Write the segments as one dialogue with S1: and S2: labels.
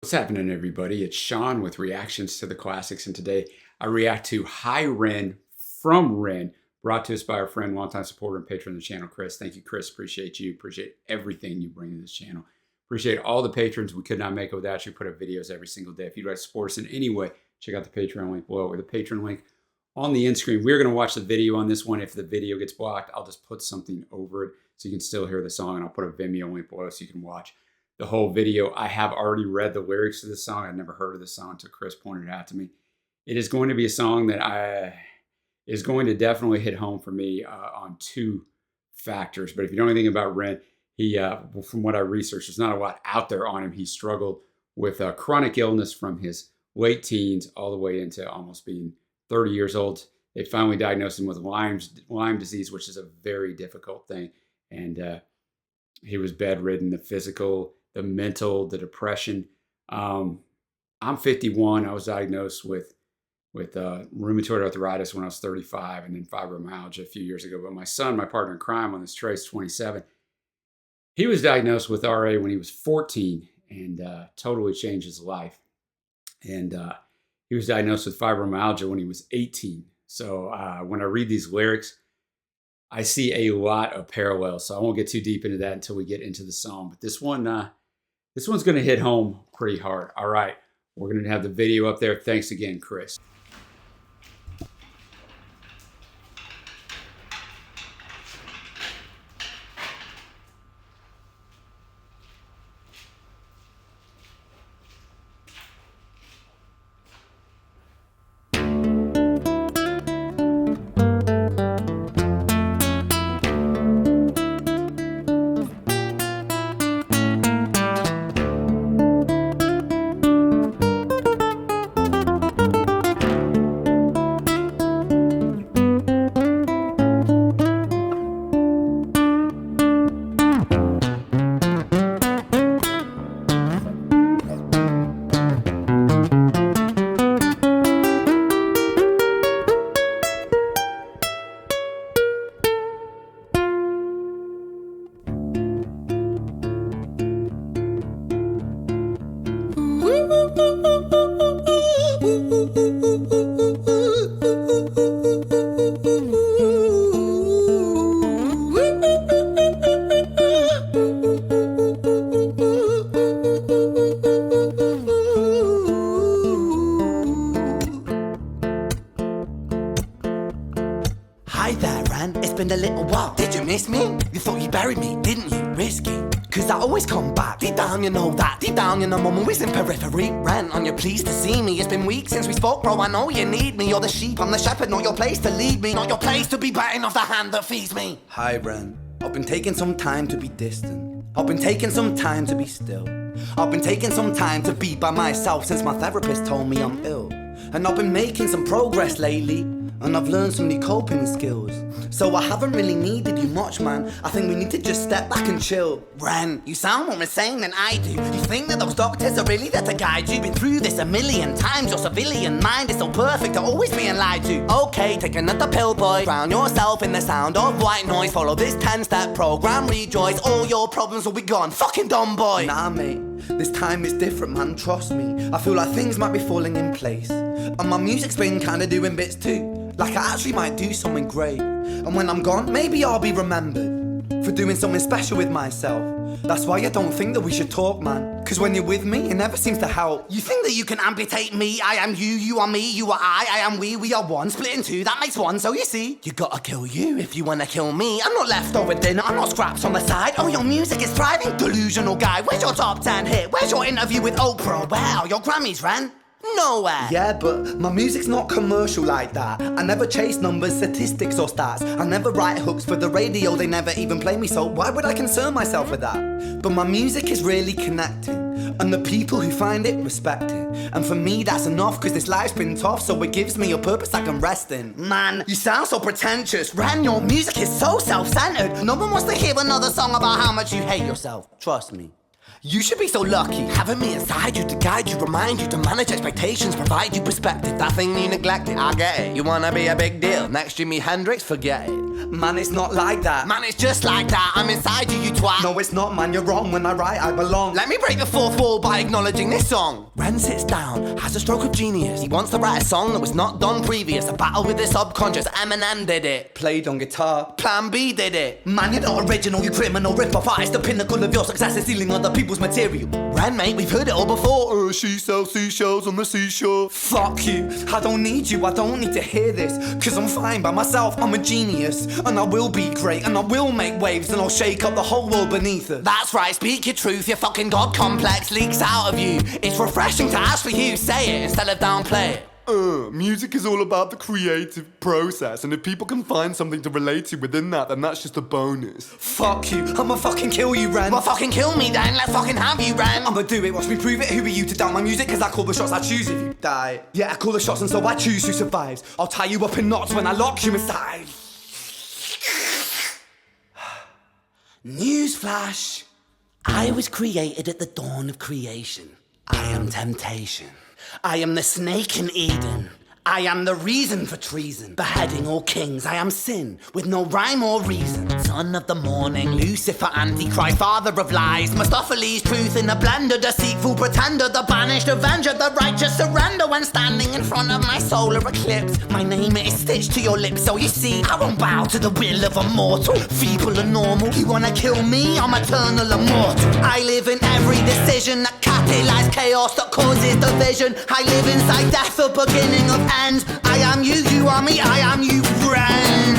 S1: What's happening, everybody? It's Sean with Reactions to the Classics, and today I react to Hi Ren from Ren, brought to us by our friend, longtime supporter and patron of the channel, Chris. Thank you, Chris. Appreciate you. Appreciate everything you bring to this channel. Appreciate all the patrons. We could not make it without you. Put up videos every single day. If you'd like to support us in any way, check out the Patreon link below or the Patreon link on the end screen. We're going to watch the video on this one. If the video gets blocked, I'll just put something over it so you can still hear the song, and I'll put a Vimeo link below so you can watch the whole video. I have already read the lyrics to this song. I'd never heard of this song until Chris pointed it out to me. It is going to be a song that is going to definitely hit home for me on two factors. But if you know anything about Ren, he, from what I researched, there's not a lot out there on him. He struggled with chronic illness from his late teens all the way into almost being 30 years old. They finally diagnosed him with Lyme disease, which is a very difficult thing. And he was bedridden, the physical, the mental, the depression. I'm 51. I was diagnosed with rheumatoid arthritis when I was 35, and then fibromyalgia a few years ago. But my son, my partner in crime on this trace, 27, he was diagnosed with RA when he was 14 and totally changed his life. And he was diagnosed with fibromyalgia when he was 18. So when I read these lyrics, I see a lot of parallels. So I won't get too deep into that until we get into the song. But this one's going to hit home pretty hard. All right, we're going to have the video up there. Thanks again, Chris.
S2: Hi there, Ren, it's been a little while. Did you miss me? You thought you buried me, didn't you? Risky, cause I always come back. Deep down you know that, deep down you know I'm always in periphery. Ren, on your pleased to see me. It's been weeks since we spoke, bro, I know you need me. You're the sheep, I'm the shepherd, not your place to lead me. Not your place to be biting off the hand that feeds me.
S3: Hi, Ren, I've been taking some time to be distant. I've been taking some time to be still. I've been taking some time to be by myself since my therapist told me I'm ill. And I've been making some progress lately, and I've learned some new coping skills. So I haven't really needed you much, man. I think we need to just step back and chill.
S2: Ren, you sound more insane than I do. You think that those doctors are really there to guide you? Been through this a million times. Your civilian mind is so perfect to always being lied to. Okay, take another pill, boy. Drown yourself in the sound of white noise. Follow this 10-step program, rejoice. All your problems will be gone. Fucking dumb boy.
S3: Nah, mate, this time is different, man, trust me. I feel like things might be falling in place, and my music's been kinda doing bits too. Like I actually might do something great. And when I'm gone, maybe I'll be remembered for doing something special with myself. That's why I don't think that we should talk, man. Cause when you're with me, it never seems to help.
S2: You think that you can amputate me? I am you, you are me, you are I am we are one. Split in two, that makes one, so you see. You gotta kill you if you wanna kill me. I'm not leftover dinner, I'm not scraps on the side. Oh, your music is thriving, delusional guy. Where's your top 10 hit? Where's your interview with Oprah? Where are your Grammys, Ren? Nowhere.
S3: Yeah, but my music's not commercial like that. I never chase numbers, statistics or stats. I never write hooks for the radio, they never even play me, so why would I concern myself with that? But my music is really connecting, and the people who find it respect it. And for me that's enough, cause this life's been tough, so it gives me a purpose I can rest in.
S2: Man, you sound so pretentious. Ren, your music is so self-centered. No one wants to hear another song about how much you hate yourself.
S3: Trust me.
S2: You should be so lucky, having me inside you to guide you, remind you to manage expectations, provide you perspective. That thing you neglected, I get it. You wanna be a big deal, next Jimi Hendrix, forget it.
S3: Man, it's not like that.
S2: Man, it's just like that. I'm inside you, you twat.
S3: No, it's not, man, you're wrong. When I write, I belong.
S2: Let me break the fourth wall by acknowledging this song. Ren sits down, has a stroke of genius. He wants to write a song that was not done previous. A battle with the subconscious. Eminem did it.
S3: Played on guitar.
S2: Plan B did it.
S3: Man, you're not original, you criminal rip-off artist. The pinnacle of your success is stealing other people's material.
S2: Ren, mate, we've heard it all before.
S3: She sells seashells on the seashore. Fuck you, I don't need you, I don't need to hear this. Cause I'm fine by myself, I'm a genius. And I will be great, and I will make waves. And I'll shake up the whole world beneath us.
S2: That's right, speak your truth, your fucking God complex leaks out of you. It's refreshing to ask for you, say it instead of downplay it.
S4: Music is all about the creative process, and if people can find something to relate to within that, then that's just a bonus.
S3: Fuck you, I'ma fucking kill you, Ren.
S2: Well, fucking kill me then, let's fucking have you, Ren.
S3: I'ma do it, watch me prove it. Who are you to doubt my music? Cause I call the shots, I choose if you die. Yeah, I call the shots and so I choose who survives. I'll tie you up in knots when I lock you inside. Newsflash, I was created at the dawn of creation. I am temptation. I am the snake in Eden. I am the reason for treason, beheading all kings. I am sin, with no rhyme or reason. Son of the morning, Lucifer, Antichrist, father of lies. Mephistopheles, truth in a blender, deceitful pretender, the banished avenger, the righteous surrender. When standing in front of my solar eclipse, my name is stitched to your lips. So you see, I won't bow to the will of a mortal, feeble and normal. You wanna kill me? I'm eternal immortal. I live in every decision that catalyzes chaos, that causes division. I live inside death, the beginning of ends. I am you, you are me, I am you, friend.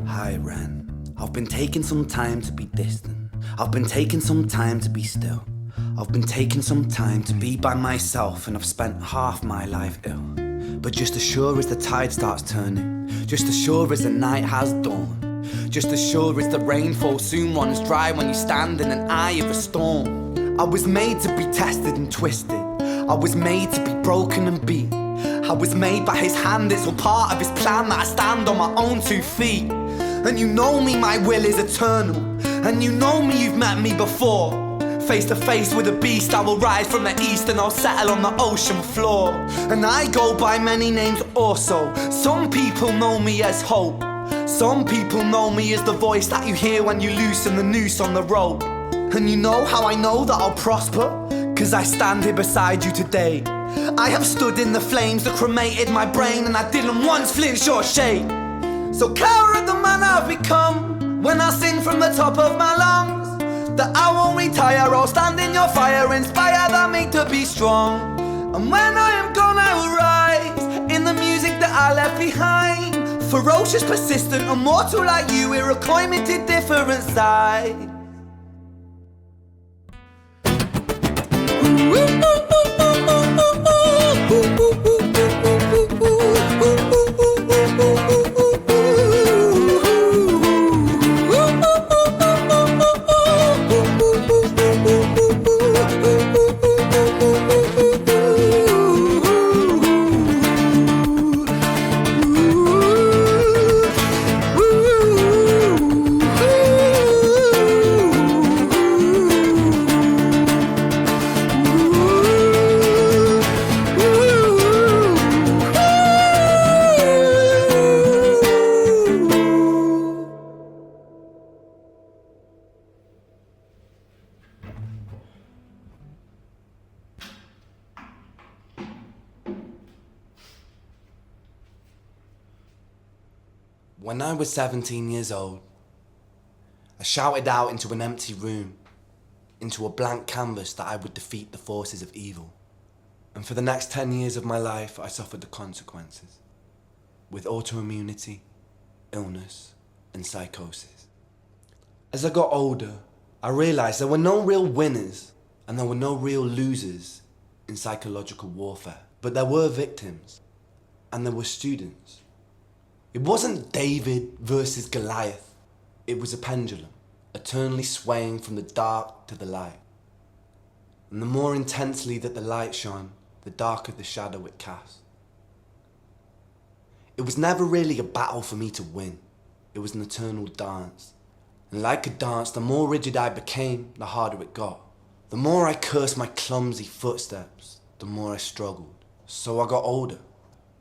S3: Hi, Ren. I've been taking some time to be distant. I've been taking some time to be still. I've been taking some time to be by myself, and I've spent half my life ill. But just as sure as the tide starts turning, just as sure as the night has dawned, just as sure as the rainfall soon runs dry when you stand in an eye of a storm. I was made to be tested and twisted. I was made to be broken and beat. I was made by his hand, it's all part of his plan that I stand on my own 2 feet. And you know me, my will is eternal. And you know me, you've met me before. Face to face with a beast, I will rise from the east and I'll settle on the ocean floor. And I go by many names also. Some people know me as hope. Some people know me as the voice that you hear when you loosen the noose on the rope. And you know how I know that I'll prosper? Cause I stand here beside you today. I have stood in the flames that cremated my brain, and I didn't once flinch or shake. So cower at the man I've become when I sing from the top of my lungs. That I won't retire, I'll stand in your fire, inspire that me to be strong. And when I am gone I will rise in the music that I left behind. Ferocious, persistent, immortal like you, we're a climate different side. When I was 17 years old, I shouted out into an empty room, into a blank canvas, that I would defeat the forces of evil. And for the next 10 years of my life, I suffered the consequences, with autoimmunity, illness, and psychosis. As I got older, I realized there were no real winners and there were no real losers in psychological warfare. But there were victims, and there were students. It wasn't David versus Goliath. It was a pendulum, eternally swaying from the dark to the light. And the more intensely that the light shone, the darker the shadow it cast. It was never really a battle for me to win. It was an eternal dance. And like a dance, the more rigid I became, the harder it got. The more I cursed my clumsy footsteps, the more I struggled. So I got older,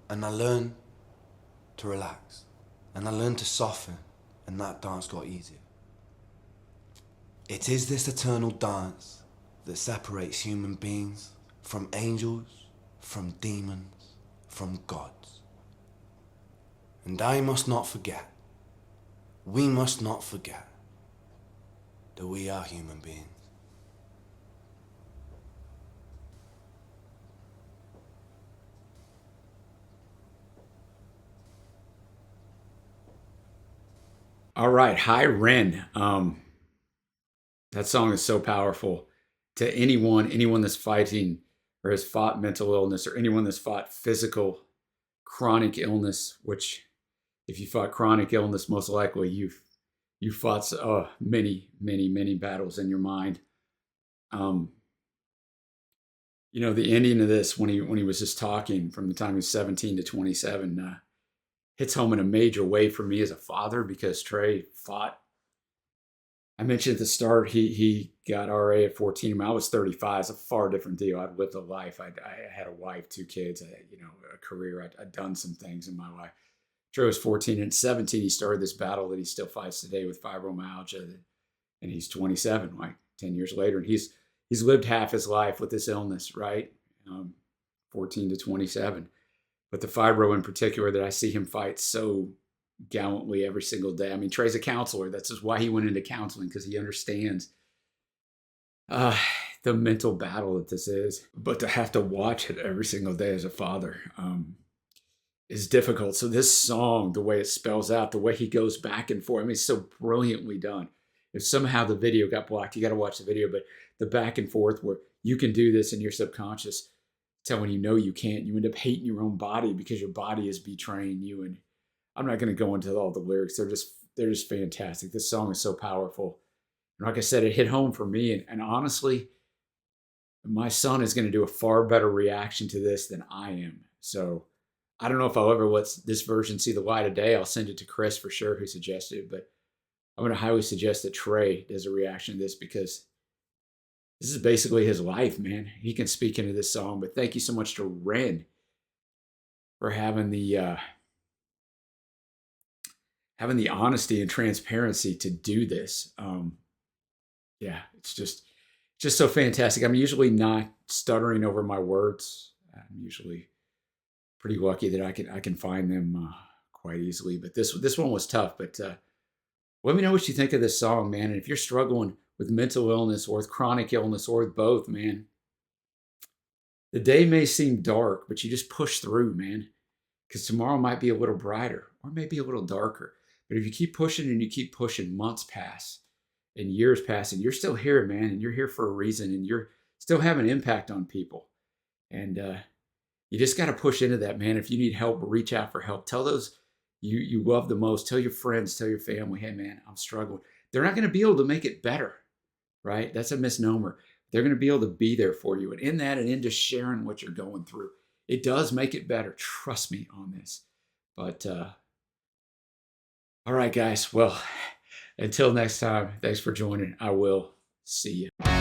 S3: and I learned to relax. And I learned to soften, and that dance got easier. It is this eternal dance that separates human beings from angels, from demons, from gods. And I must not forget, we must not forget, that we are human beings.
S1: All right, Hi Ren. That song is so powerful. To anyone that's fighting or has fought mental illness, or anyone that's fought physical chronic illness, which if you fought chronic illness, most likely you've fought many battles in your mind. The ending of this, when he was just talking from the time he was 17 to 27, hits home in a major way for me as a father, because Trey fought. I mentioned at the start, he got RA at 14. I was 35. It's a far different deal. I'd lived a life. I had a wife, 2 kids, a career. I'd done some things in my life. Trey was 14, and at 17, he started this battle that he still fights today with fibromyalgia, and he's 27, like 10 years later, and he's lived half his life with this illness, right? 14 to 27. But the fibro in particular, that I see him fight so gallantly every single day. I mean, Trey's a counselor. That's just why he went into counseling, because he understands the mental battle that this is. But to have to watch it every single day as a father is difficult. So this song, the way it spells out, the way he goes back and forth, I mean, it's so brilliantly done. If somehow the video got blocked, you got to watch the video. But the back and forth where you can do this in your subconscious, telling you can't, you end up hating your own body because your body is betraying you. And I'm not going to go into all the lyrics. They're just fantastic. This song is so powerful. And like I said, it hit home for me. And honestly, my son is going to do a far better reaction to this than I am. So I don't know if I'll ever let this version see the light of day. I'll send it to Chris for sure, who suggested it. But I'm going to highly suggest that Trey does a reaction to this, because this is basically his life, man. He can speak into this song. But thank you so much to Ren for having the honesty and transparency to do this. Yeah, it's just so fantastic. I'm usually not stuttering over my words. I'm usually pretty lucky that I can find them quite easily. But this one was tough. But let me know what you think of this song, man. And if you're struggling with mental illness or with chronic illness or with both, man, the day may seem dark, but you just push through, man, because tomorrow might be a little brighter or maybe a little darker. But if you keep pushing and you keep pushing, months pass and years pass, and you're still here, man, and you're here for a reason, and you're still having an impact on people. And you just got to push into that, man. If you need help, reach out for help. Tell those you love the most. Tell your friends, tell your family, hey, man, I'm struggling. They're not going to be able to make it better, right? That's a misnomer. They're going to be able to be there for you. And in that, and in just sharing what you're going through, it does make it better. Trust me on this. But all right, guys. Well, until next time, thanks for joining. I will see you.